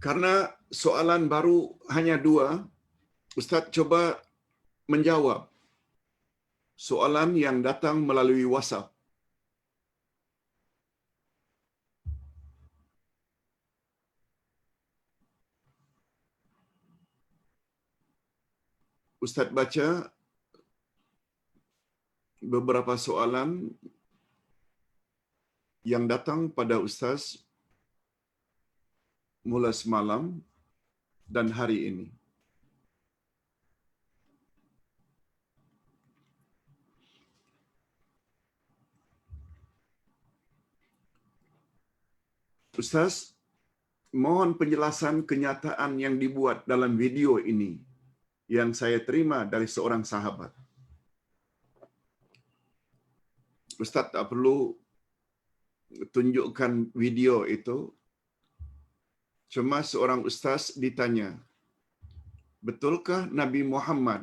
Karena soalan baru hanya dua, Ustaz coba menjawab soalan yang datang melalui WhatsApp. Ustaz baca beberapa soalan yang datang pada Ustaz mula semalam dan hari ini. Ustaz, mohon penjelasan kenyataan yang dibuat dalam video ini yang saya terima dari seorang sahabat. Ustaz tak perlu tunjukkan video itu. Cuma seorang ustaz ditanya, betulkah Nabi Muhammad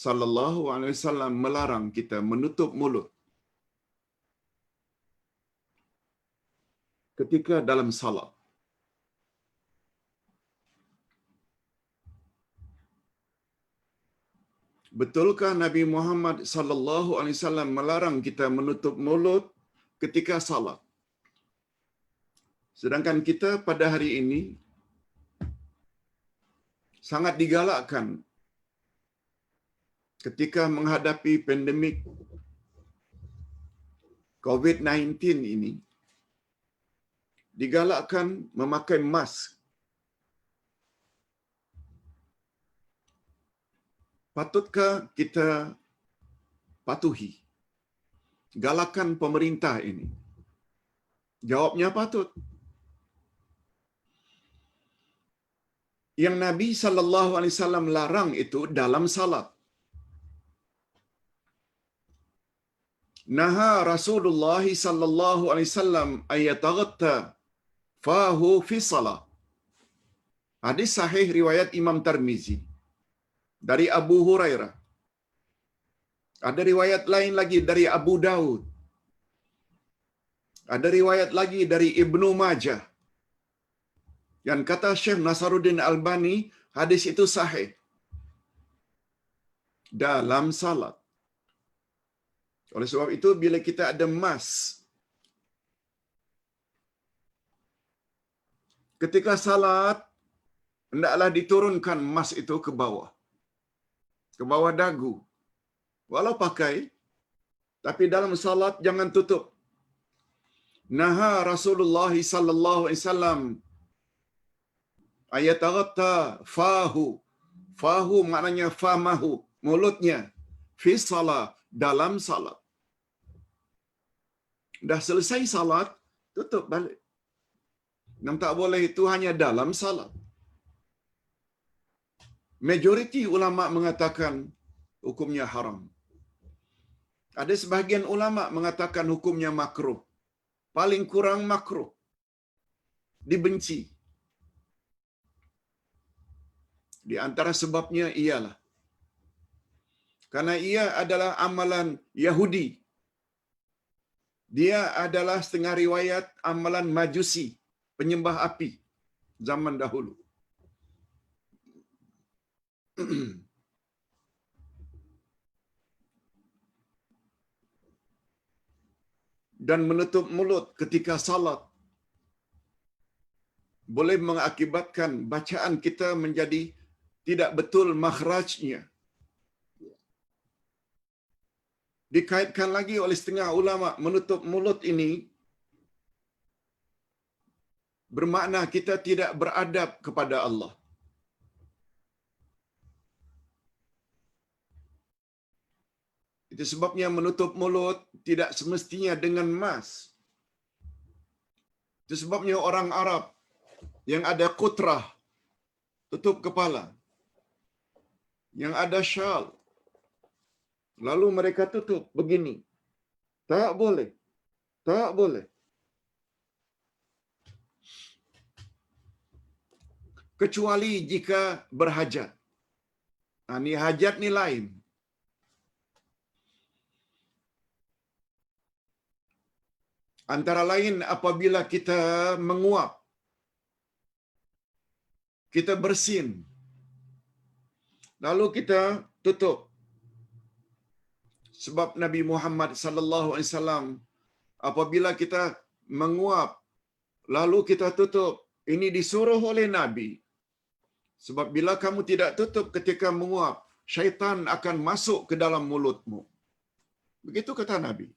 sallallahu alaihi wasallam melarang kita menutup mulut ketika dalam salat? Betulkah Nabi Muhammad sallallahu alaihi wasallam melarang kita menutup mulut ketika salat? Sedangkan kita pada hari ini sangat digalakkan ketika menghadapi pandemik COVID-19 ini, digalakkan memakai mask. Patutkah kita patuhi galakan pemerintah ini? Jawabnya patut. Yang Nabi sallallahu alaihi wasallam larang itu dalam salat. Naha Rasulullah sallallahu alaihi wasallam ayataghatta fahu fi salat. Hadis sahih riwayat Imam Tirmizi dari Abu Hurairah. Ada riwayat lain lagi dari Abu Daud. Ada riwayat lagi dari Ibnu Majah. Yang kata Syekh Nasaruddin Albani, hadis itu sahih dalam salat. Oleh sebab itu, bila kita ada mask, ketika salat, hendaklah diturunkan mask itu ke bawah dagu. Walau pakai, tapi dalam salat jangan tutup. Naha Rasulullah sallallahu alaihi wasallam ayataghatta fahu. Fahu maknanya famahu, mulutnya. Fi salat, dalam salat. Dah selesai salat, tutup balik. Yang tak boleh itu hanya dalam salat. Majoriti ulama mengatakan hukumnya haram. Ada sebahagian ulama mengatakan hukumnya makruh. Paling kurang makruh. Dibenci. Di antara sebabnya ialah karena ia adalah amalan Yahudi. Dia adalah setengah riwayat amalan Majusi, penyembah api zaman dahulu. Dan menutup mulut ketika salat boleh mengakibatkan bacaan kita menjadi tidak betul makhrajnya. Dikaitkan lagi oleh setengah ulama, menutup mulut ini bermakna kita tidak beradab kepada Allah. Itu sebabnya menutup mulut tidak semestinya dengan mask. Itu sebabnya orang Arab yang ada kutrah, tutup kepala, yang ada syal, lalu mereka tutup begini. Tak boleh. Tak boleh. Kecuali jika berhajat. Ini hajat ni lain. Antara lain apabila kita menguap. kita bersin, lalu kita tutup. Sebab Nabi Muhammad sallallahu alaihi wasallam, apabila kita menguap lalu kita tutup, ini disuruh oleh Nabi. Sebab bila kamu tidak tutup ketika menguap, syaitan akan masuk ke dalam mulutmu. Begitu kata Nabi.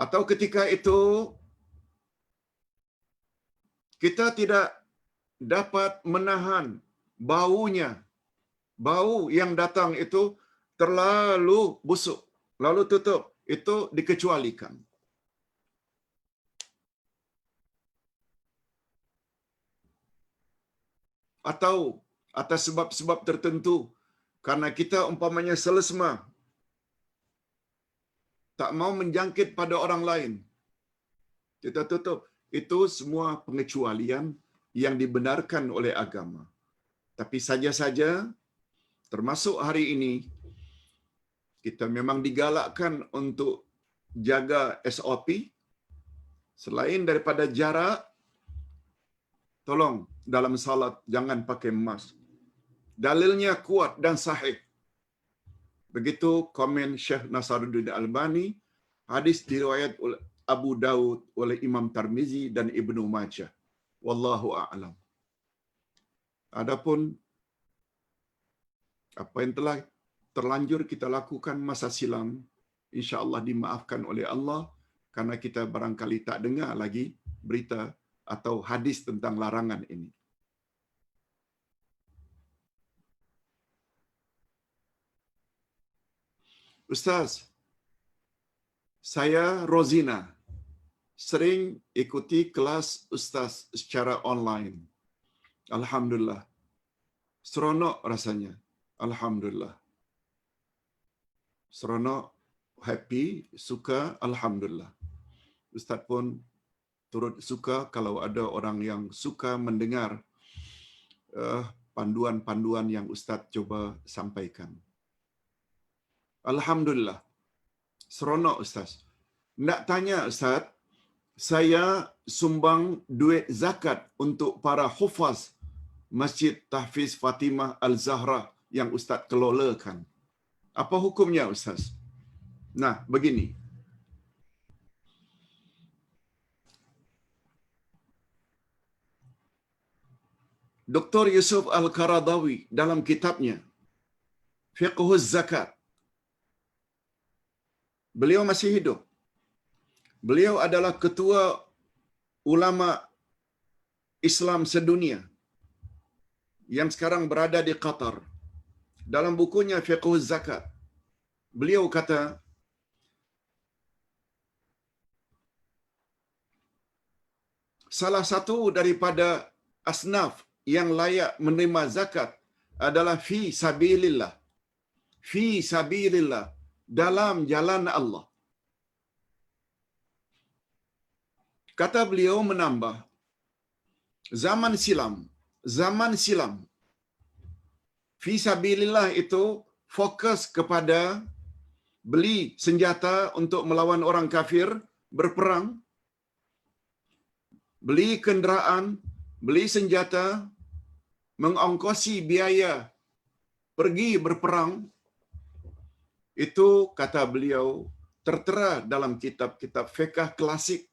Atau ketika itu kita tidak dapat menahan baunya. Bau yang datang itu terlalu busuk, lalu tutup, itu dikecualikan. Atau atas sebab-sebab tertentu, karena kita umpamanya selesma, tak mau menjangkit pada orang lain, kita tutup. Itu semua pengecualian yang dibenarkan oleh agama. Tapi saja-saja, termasuk hari ini, kita memang digalakkan untuk jaga SOP. Selain daripada jarak, tolong dalam salat jangan pakai mask. Dalilnya kuat dan sahih. Begitu komen Syekh Nasaruddin Albani, hadis diriwayat oleh Abu Daud, oleh Imam Tirmizi dan Ibnu Majah. Wallahu a'lam. Adapun apa yang telah terlanjur kita lakukan masa silam, insya-Allah dimaafkan oleh Allah, karena kita barangkali tak dengar lagi berita atau hadis tentang larangan ini. Ustaz, saya Rozina sering ikuti kelas Ustaz secara online. Alhamdulillah. Seronok rasanya. Alhamdulillah. Seronok, happy, suka, Alhamdulillah. Ustaz pun turut suka kalau ada orang yang suka mendengar panduan-panduan yang Ustaz coba sampaikan. Alhamdulillah. Seronok Ustaz. Nak tanya Ustaz, saya sumbang duit zakat untuk para hufaz Masjid Tahfiz Fatimah Al-Zahra yang Ustaz kelolakan. Apa hukumnya Ustaz? Nah, begini. Dr. Yusuf Al-Qaradawi dalam kitabnya Fiqhuz Zakat, beliau masih hidup. Beliau adalah ketua ulama Islam sedunia yang sekarang berada di Qatar. Dalam bukunya Fiqhuz Zakat, beliau kata, salah satu daripada asnaf yang layak menerima zakat adalah fi sabilillah. Fi sabilillah, dalam jalan Allah. Kata beliau menambah, zaman silam, fi sabilillah itu fokus kepada beli senjata untuk melawan orang kafir, berperang, beli kenderaan, beli senjata, mengongkosi biaya pergi berperang. Itu kata beliau tertera dalam kitab-kitab fiqh klasik,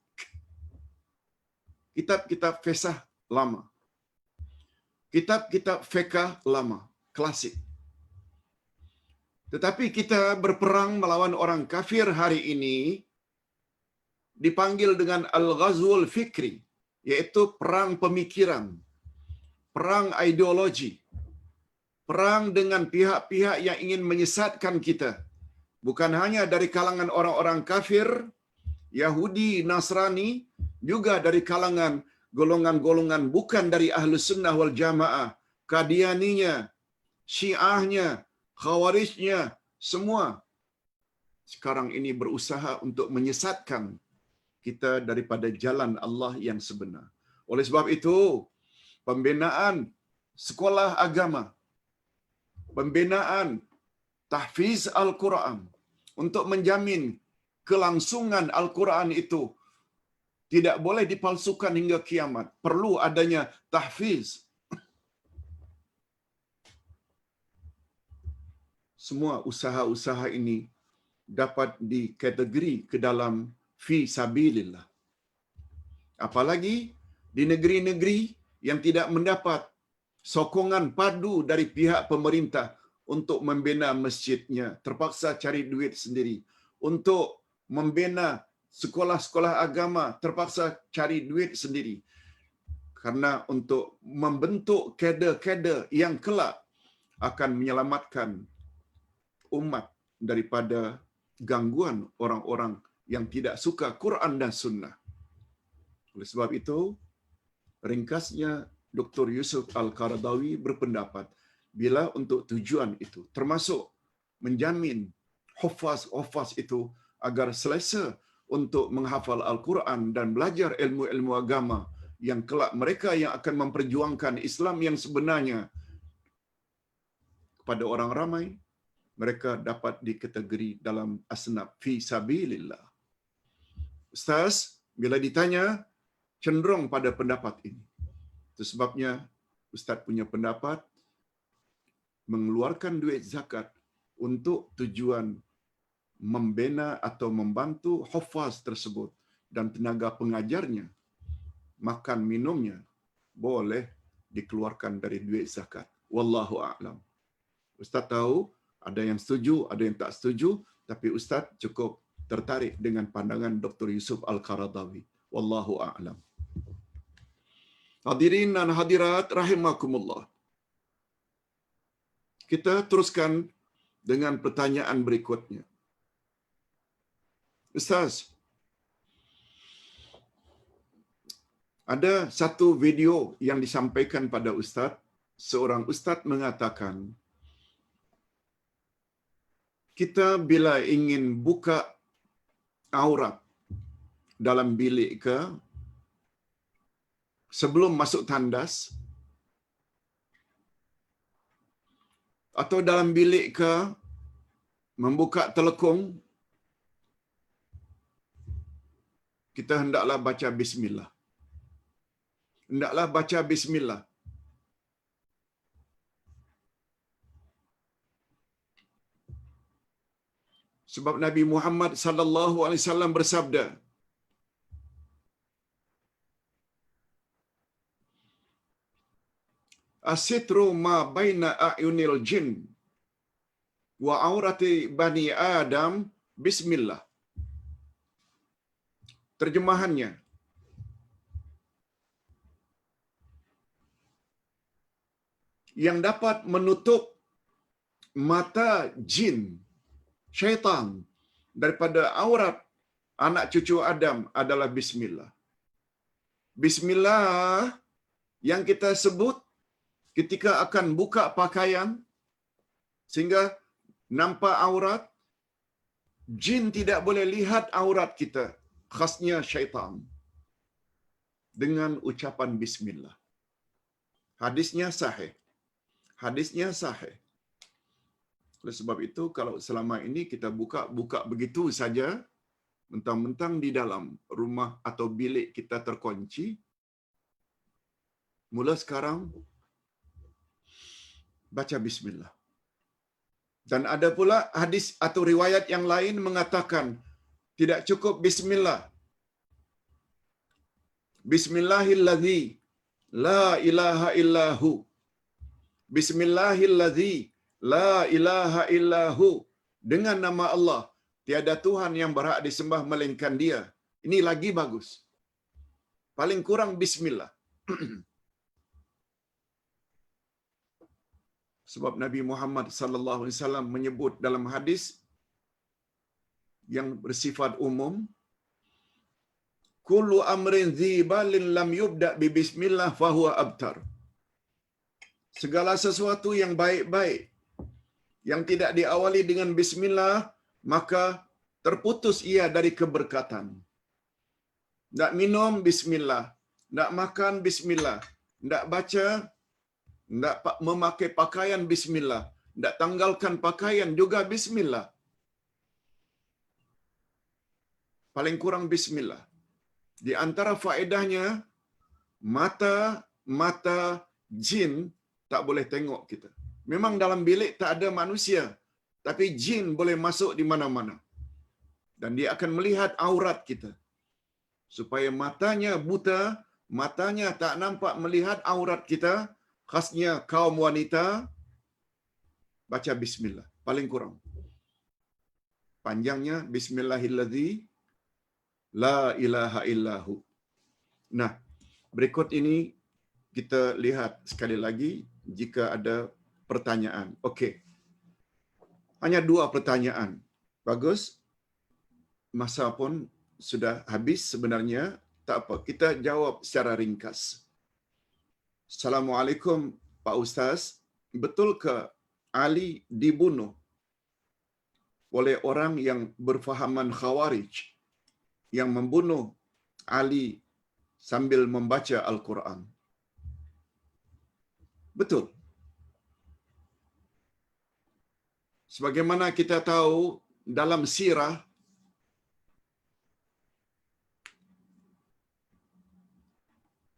kitab-kitab fiqh lama, kitab-kitab fiqh lama klasik. Tetapi kita berperang melawan orang kafir hari ini dipanggil dengan al-ghazwul fikri, yaitu perang pemikiran, perang ideologi, perang dengan pihak-pihak yang ingin menyesatkan kita, bukan hanya dari kalangan orang-orang kafir, Yahudi, Nasrani, juga dari kalangan golongan-golongan bukan dari Ahlus Sunnah wal Jamaah, Qadianinya, Syiahnya, Khawarijnya, semua sekarang ini berusaha untuk menyesatkan kita daripada jalan Allah yang sebenar. Oleh sebab itu, pembinaan sekolah agama, pembinaan tahfiz Al-Quran untuk menjamin kelangsungan Al-Quran itu Tidak boleh dipalsukan hingga kiamat. Perlu adanya tahfiz. Semua usaha-usaha ini dapat dikategori ke dalam fi sabilillah. Apalagi di negeri-negeri yang tidak mendapat sokongan padu dari pihak pemerintah untuk membina masjidnya, terpaksa cari duit sendiri. Untuk membina sekolah-sekolah agama, terpaksa cari duit sendiri. Karena untuk membentuk kader-kader yang kelak akan menyelamatkan umat daripada gangguan orang-orang yang tidak suka Quran dan Sunnah. Oleh sebab itu, ringkasnya Dr. Yusuf Al-Qaradawi berpendapat, bila untuk tujuan itu, termasuk menjamin hufaz itu agar selesa untuk menghafal Al-Quran dan belajar ilmu-ilmu agama, yang kelak mereka yang akan memperjuangkan Islam yang sebenarnya kepada orang ramai, mereka dapat dikategori dalam asnaf fi sabilillah. Ustaz, bila ditanya, cenderung pada pendapat ini. Itu sebabnya Ustaz punya pendapat mengeluarkan duit zakat untuk tujuan membina atau membantu hufaz tersebut dan tenaga pengajarnya, makan minumnya boleh dikeluarkan dari duit zakat. Wallahu a'lam. Ustaz tahu ada yang setuju, ada yang tak setuju, tapi Ustaz cukup tertarik dengan pandangan Dr. Yusuf Al-Qaradawi. Wallahu a'lam. Hadirin dan hadirat rahimakumullah. Kita teruskan dengan pertanyaan berikutnya. Ustaz, ada satu video yang disampaikan pada Ustaz. Seorang Ustaz mengatakan, kita bila ingin buka aurat dalam bilik ke, sebelum masuk tandas, atau dalam bilik ke, membuka telekung, kita hendaklah baca bismillah. Hendaklah baca bismillah. Sebab Nabi Muhammad sallallahu alaihi wasallam bersabda, asitru ma baina a'yunil jin wa aurati bani Adam bismillah. Terjemahannya, yang dapat menutup mata jin, syaitan, daripada aurat anak cucu Adam adalah bismillah. Bismillah yang kita sebut ketika akan buka pakaian sehingga nampak aurat, jin tidak boleh lihat aurat kita, khasnya syaitan, dengan ucapan bismillah. Hadisnya sahih. Hadisnya sahih. Oleh sebab itu, kalau selama ini kita buka begitu saja, mentang-mentang di dalam rumah atau bilik kita terkunci, mula sekarang baca bismillah. Dan ada pula hadis atau riwayat yang lain mengatakan tidak cukup bismillah. Bismillahilladzi la ilaha illahu. Bismillahilladzi la ilaha illahu. Dengan nama Allah, tiada Tuhan yang berhak disembah melainkan Dia. Ini lagi bagus. Paling kurang bismillah. Sebab Nabi Muhammad sallallahu alaihi wasallam menyebut dalam hadis yang bersifat umum, kullu amrin dzibalin lam yubda bi bismillah fahuwa abtar. Segala sesuatu yang baik-baik yang tidak diawali dengan bismillah, maka terputus ia dari keberkatan. Nak minum bismillah, nak makan bismillah, nak baca, nak memakai pakaian bismillah, nak tanggalkan pakaian juga bismillah. Paling kurang bismillah. Di antara faedahnya, mata mata jin tak boleh tengok kita. Memang dalam bilik tak ada manusia, tapi jin boleh masuk di mana-mana. Dan dia akan melihat aurat kita. Supaya matanya buta, matanya tak nampak melihat aurat kita, khasnya kaum wanita, baca bismillah. Paling kurang. Panjangnya, bismillahilladzi la ilaha illahu. Nah, berikut ini kita lihat sekali lagi jika ada pertanyaan. Okey. Hanya 2 pertanyaan. Bagus. Masa pun sudah habis sebenarnya. Tak apa, kita jawab secara ringkas. Assalamualaikum Pak Ustaz. Betul ke Ali dibunuh oleh orang yang berfahaman Khawarij yang membunuh Ali sambil membaca Al-Quran? Betul. Sebagaimana kita tahu dalam sirah,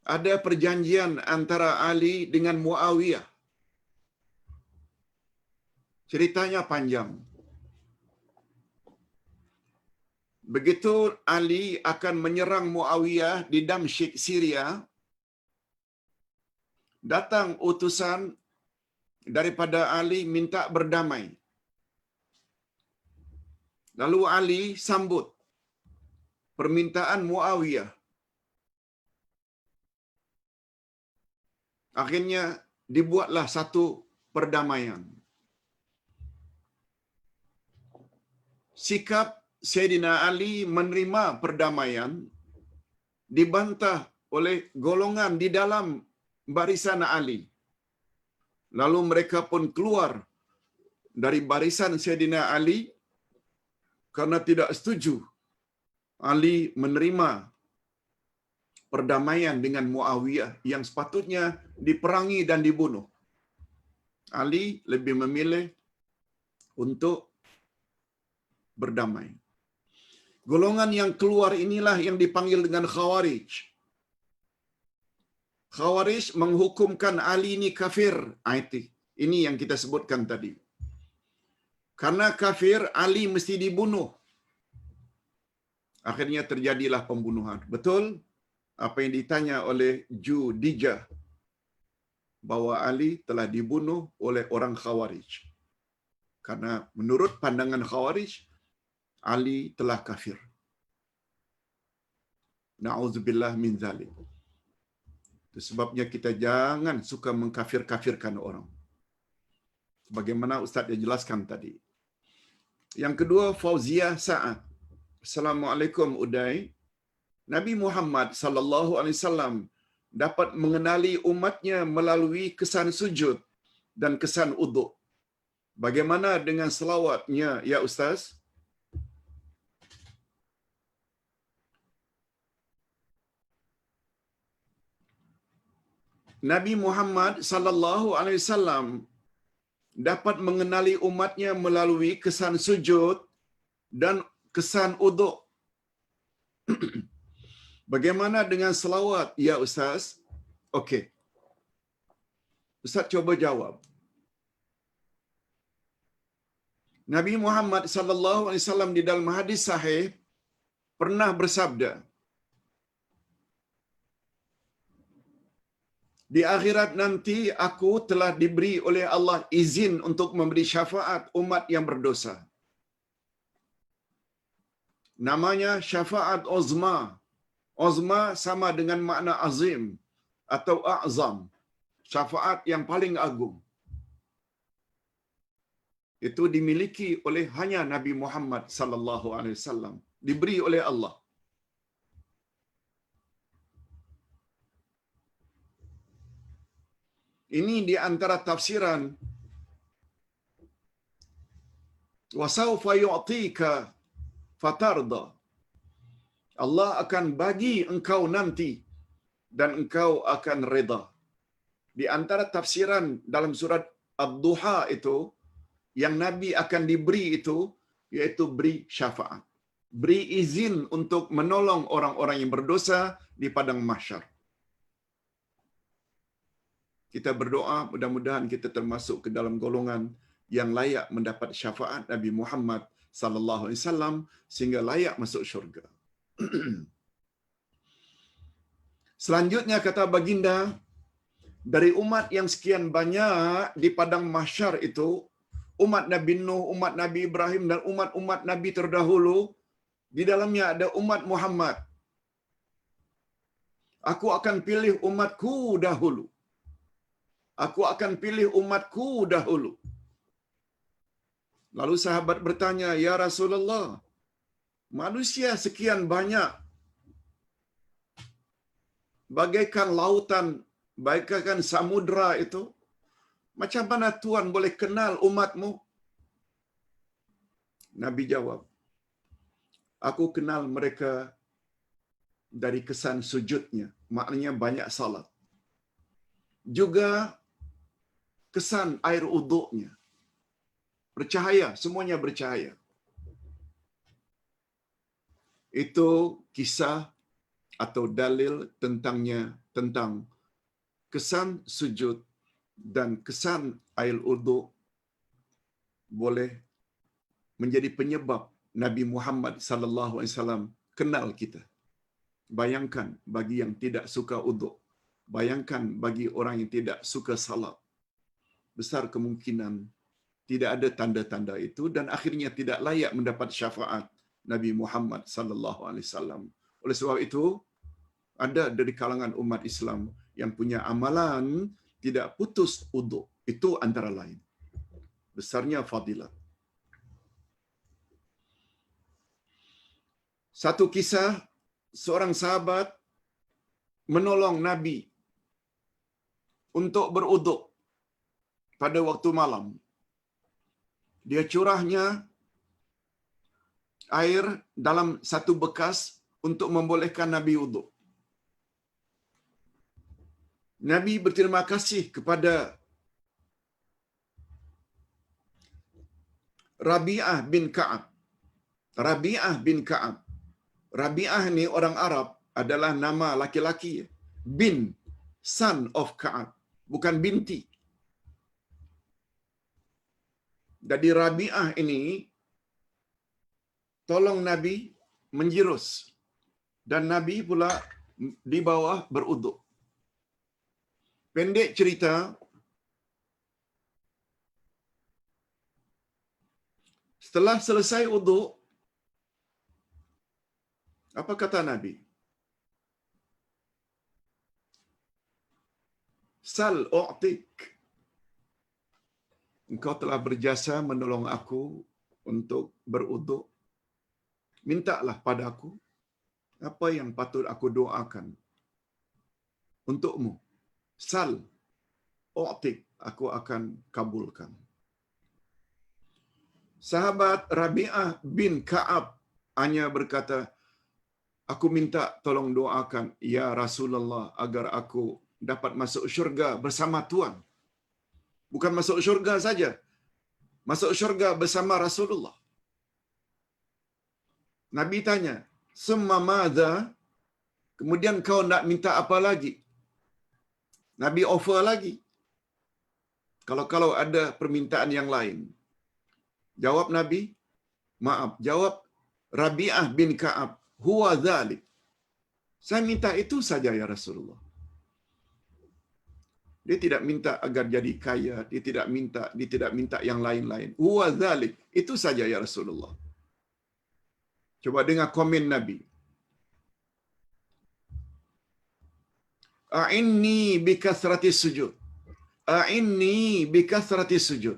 ada perjanjian antara Ali dengan Muawiyah. Ceritanya panjang. Begitu Ali akan menyerang Muawiyah di Damsyik, Syria, datang utusan daripada Ali minta berdamai. Lalu Ali sambut permintaan Muawiyah. Akhirnya dibuatlah satu perdamaian. Sikap Sayyidina Ali menerima perdamaian dibantah oleh golongan di dalam barisan Ali. Lalu mereka pun keluar dari barisan Sayyidina Ali karena tidak setuju Ali menerima perdamaian dengan Muawiyah yang sepatutnya diperangi dan dibunuh. Ali lebih memilih untuk berdamai. Golongan yang keluar inilah yang dipanggil dengan Khawarij. Khawarij menghukumkan Ali ini kafir. Ini yang kita sebutkan tadi. Karena kafir, Ali mesti dibunuh. Akhirnya terjadilah pembunuhan. Betul apa yang ditanya oleh Ju Dijah, bahwa Ali telah dibunuh oleh orang Khawarij. Karena menurut pandangan Khawarij, Ali telah kafir. Na'udzubillah min zalik. Itu sebabnya kita jangan suka mengkafir-kafirkan orang. Bagaimana Ustaz dia jelaskan tadi. Yang kedua, Fauziah Sa'ad. Assalamualaikum Uday. Nabi Muhammad sallallahu alaihi wasallam dapat mengenali umatnya melalui kesan sujud dan kesan uduk. Bagaimana dengan selawatnya ya Ustaz? Nabi Muhammad sallallahu alaihi wasallam dapat mengenali umatnya melalui kesan sujud dan kesan uduk. Bagaimana dengan selawat ya Ustaz? Okey. Ustaz cuba jawab. Nabi Muhammad sallallahu alaihi wasallam di dalam hadis sahih pernah bersabda, di akhirat nanti aku telah diberi oleh Allah izin untuk memberi syafaat umat yang berdosa. Namanya syafaat uzma. Uzma sama dengan makna azim atau a'zam. Syafaat yang paling agung. Itu dimiliki oleh hanya Nabi Muhammad sallallahu alaihi wasallam, diberi oleh Allah. Ini di antara tafsiran wa sawfa yu'tika fatarda. Allah akan bagi engkau nanti dan engkau akan reda. Di antara tafsiran dalam surat Ad-Duha itu, yang Nabi akan diberi itu, yaitu beri syafaat. beri izin untuk menolong orang-orang yang berdosa di padang mahsyar. Kita berdoa mudah-mudahan kita termasuk ke dalam golongan yang layak mendapat syafaat Nabi Muhammad sallallahu alaihi wasallam sehingga layak masuk syurga. Selanjutnya kata baginda, dari umat yang sekian banyak di padang mahsyar itu, umat Nabi Nuh, umat Nabi Ibrahim dan umat-umat Nabi terdahulu, di dalamnya ada umat Muhammad. Aku akan pilih umatku dahulu. Aku akan pilih umatku dahulu. Lalu sahabat bertanya, "Ya Rasulullah, manusia sekian banyak, bagaikan lautan, bagaikan samudra itu, macam mana Tuhan boleh kenal umatmu?" Nabi jawab, "Aku kenal mereka dari kesan sujudnya, maknanya banyak salat. Juga kesan air uduknya. Bercahaya, semuanya bercahaya." Itu kisah atau dalil tentang kesan sujud dan kesan air uduk boleh menjadi penyebab Nabi Muhammad sallallahu alaihi wasallam kenal kita. Bayangkan bagi yang tidak suka uduk, bayangkan bagi orang yang tidak suka salat, besar kemungkinan tidak ada tanda-tanda itu dan akhirnya tidak layak mendapat syafaat Nabi Muhammad sallallahu alaihi wasallam. Oleh sebab itu, ada dari kalangan umat Islam yang punya amalan tidak putus uduk. Itu antara lain. Besarnya fadilat. Satu kisah, seorang sahabat menolong Nabi untuk beruduk pada waktu malam. Dia curahnya air dalam satu bekas untuk membolehkan Nabi uduk. Nabi berterima kasih kepada Rabi'ah bin Ka'ab. Rabi'ah bin Ka'ab. Rabi'ah ni orang Arab adalah nama laki-laki. Bin, son of Ka'ab. Bukan binti. Jadi Rabi'ah ini tolong Nabi menjirus. Dan Nabi pula di bawah beruduk. Pendek cerita, setelah selesai uduk, apa kata Nabi? Sal u'tik. Engkau telah berjasa menolong aku untuk beruduk. Mintalah padaku apa yang patut aku doakan untukmu. Sal u'tik, aku akan kabulkan. Sahabat Rabi'ah bin Ka'ab hanya berkata, "Aku minta tolong doakan ya Rasulullah agar aku dapat masuk syurga bersama Tuhan." Bukan masuk syurga saja, masuk syurga bersama Rasulullah. Nabi tanya, "Summa madza?" Kemudian kau nak minta apa lagi? Nabi offer lagi. Kalau ada permintaan yang lain. Jawab Nabi, jawab Rabi'ah bin Ka'ab, "Huwa dzalik." Saya minta itu saja ya Rasulullah. Dia tidak minta agar jadi kaya, dia tidak minta yang lain-lain. Huwa dzalik, itu saja ya Rasulullah. Coba dengar komen Nabi. A'inni bikasratis sujud. A'inni bikasratis sujud.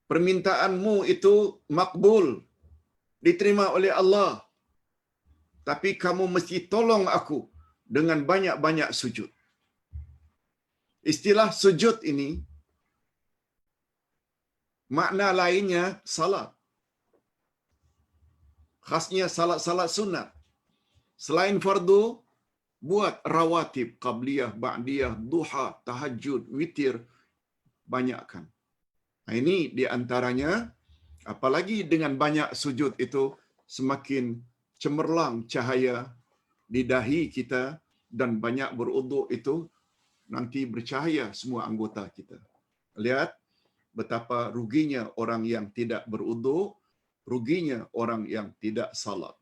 Permintaanmu itu makbul, diterima oleh Allah. Tapi kamu mesti tolong aku dengan banyak-banyak sujud. Istilah sujud ini, makna lainnya salat. Khasnya salat-salat sunat. Selain fardu, buat rawatib, qabliyah, ba'diyah, duha, tahajud, witir, banyakkan. Ini di antaranya, apalagi dengan banyak sujud itu, semakin cemerlang cahaya di dahi kita, dan banyak beruduk itu nanti bercahaya semua anggota kita. Lihat betapa ruginya orang yang tidak beruduk, ruginya orang yang tidak salat.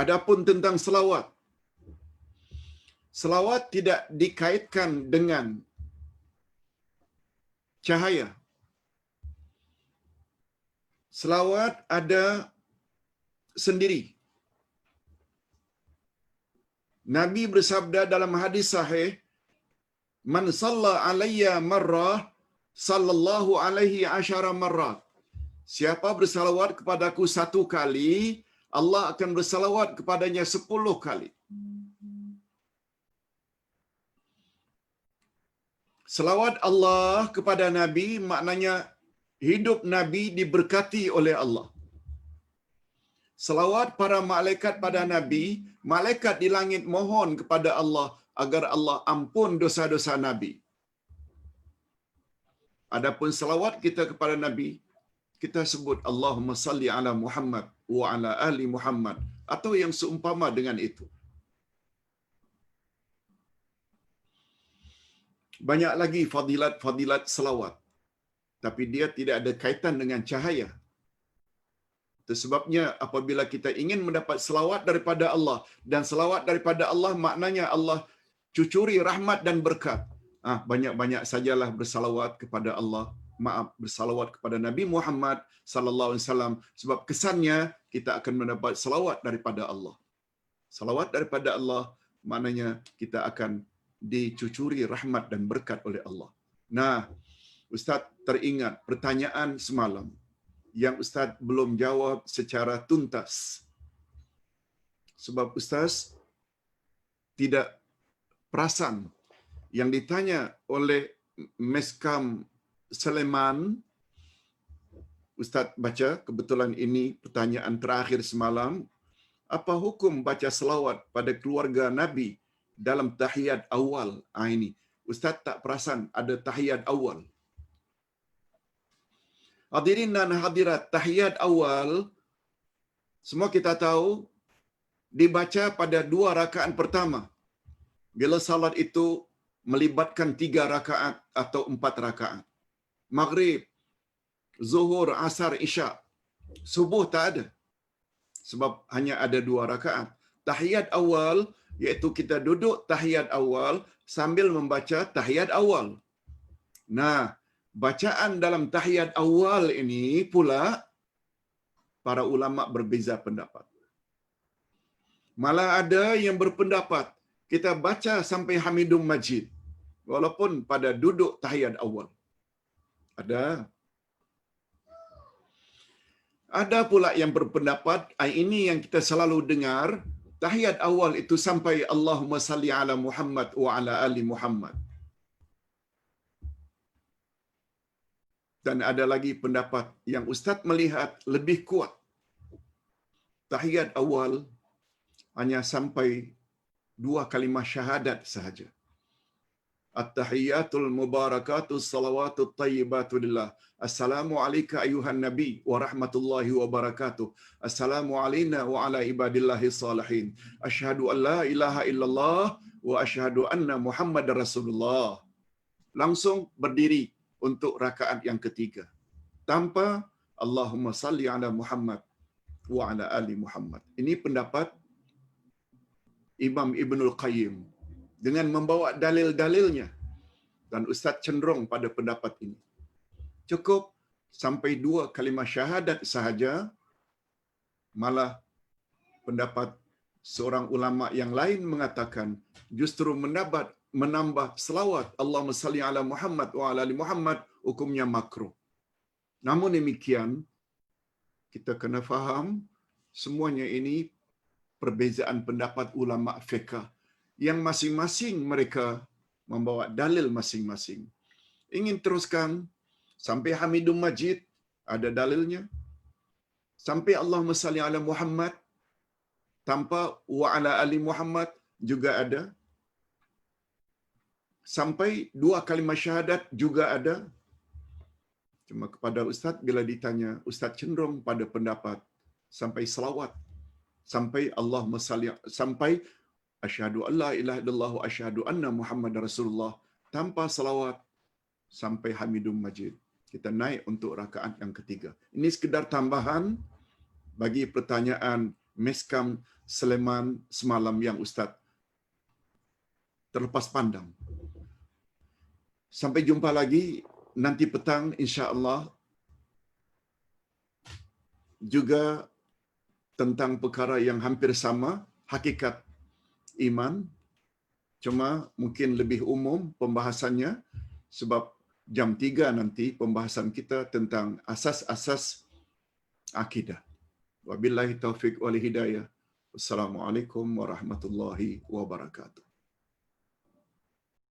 Adapun tentang selawat, selawat tidak dikaitkan dengan cahaya. Selawat ada sendiri. Nabi bersabda dalam hadis sahih, "Man shalla alayya marrah, sallallahu alaihi asyara marrat." Siapa bersalawat kepadaku satu kali, Allah akan bersalawat kepadanya 10 kali. Selawat Allah kepada Nabi maknanya hidup Nabi diberkati oleh Allah. Selawat para malaikat pada Nabi, malaikat di langit mohon kepada Allah agar Allah ampun dosa-dosa Nabi. Adapun selawat kita kepada Nabi, kita sebut Allahumma salli ala Muhammad wa ala ali Muhammad atau yang seumpama dengan itu. Banyak lagi fadilat-fadilat selawat, tapi dia tidak ada kaitan dengan cahaya. Itu sebabnya apabila kita ingin mendapat selawat daripada Allah, dan selawat daripada Allah maknanya Allah cucuri rahmat dan berkat. Banyak-banyak sajalah bersalawat kepada Allah. Bersalawat kepada Nabi Muhammad sallallahu alaihi wasallam, sebab kesannya kita akan mendapat selawat daripada Allah. Selawat daripada Allah maknanya kita akan dicucuri rahmat dan berkat oleh Allah. Nah, Ustaz teringat pertanyaan semalam yang Ustaz belum jawab secara tuntas. Sebab Ustaz tidak perasan yang ditanya oleh Meskam Sleman. Ustaz baca, kebetulan ini pertanyaan terakhir semalam. Apa hukum baca selawat pada keluarga Nabi dalam tahiyat awal? Ini Ustaz tak perasan ada tahiyat awal. Hadirin dan hadirat, tahiyat awal semua kita tahu dibaca pada 2 rakaat pertama. Bila salat itu melibatkan 3 rakaat atau 4 rakaat. Maghrib, Zuhur, Asar, Isya. Subuh tak ada. Sebab hanya ada 2 rakaat. Tahiyat awal iaitu kita duduk tahiyat awal sambil membaca tahiyat awal. Nah, bacaan dalam tahiyat awal ini pula para ulama berbeza pendapat. Malah ada yang berpendapat kita baca sampai Hamidum Majid walaupun pada duduk tahiyat awal. Ada pula yang berpendapat, ini yang kita selalu dengar, tahiyat awal itu sampai Allahumma salli ala Muhammad wa ala ali Muhammad. Dan ada lagi pendapat yang Ustaz melihat lebih kuat. Tahiyat awal hanya sampai 2 kalimah syahadat sahaja. At-tahiyatul mubarakatus salawatut tayyibatu lillah. Assalamu alayka ayuhan nabi wa rahmatullahi wa barakatuh. Assalamu alayna wa ala ibadillahi salihin. Asyhadu an la ilaha illallah wa asyhadu anna Muhammadar Rasulullah. Langsung berdiri untuk rakaat yang ketiga tanpa Allahumma salli ala Muhammad wa ala ali Muhammad. Ini pendapat Imam Ibnul Qayyim dengan membawa dalil-dalilnya, dan Ustaz cenderung pada pendapat ini. Cukup sampai 2 kalimah syahadat sahaja. Malah pendapat seorang ulama yang lain mengatakan justru menambah selawat Allahumma salli ala Muhammad wa ala ali Muhammad hukumnya makruh. Namun demikian kita kena faham semuanya ini perbezaan pendapat ulama fiqh yang masing-masing mereka membawa dalil masing-masing. Ingin teruskan sampai Hamidum Majid ada dalilnya. Sampai Allahumma salli ala Muhammad tanpa wa ala ali Muhammad juga ada. Sampai 2 kalimah syahadat juga ada. Cuma kepada Ustaz bila ditanya, Ustaz cenderung pada pendapat sampai selawat, sampai Allahumma salli, sampai asyhadu an la ilaha illallah wa asyhadu anna Muhammadar Rasulullah, tanpa selawat sampai Hamidum Majid. Kita naik untuk rakaat yang ketiga. Ini sekedar tambahan bagi pertanyaan Meskam Sleman semalam yang Ustaz terlepas pandang. Sampai jumpa lagi nanti petang insya-Allah, juga tentang perkara yang hampir sama, hakikat iman, cuma mungkin lebih umum pembahasannya sebab jam 3 nanti pembahasan kita tentang asas-asas akidah. Wabillahi taufiq wal hidayah. Wassalamualaikum warahmatullahi wabarakatuh.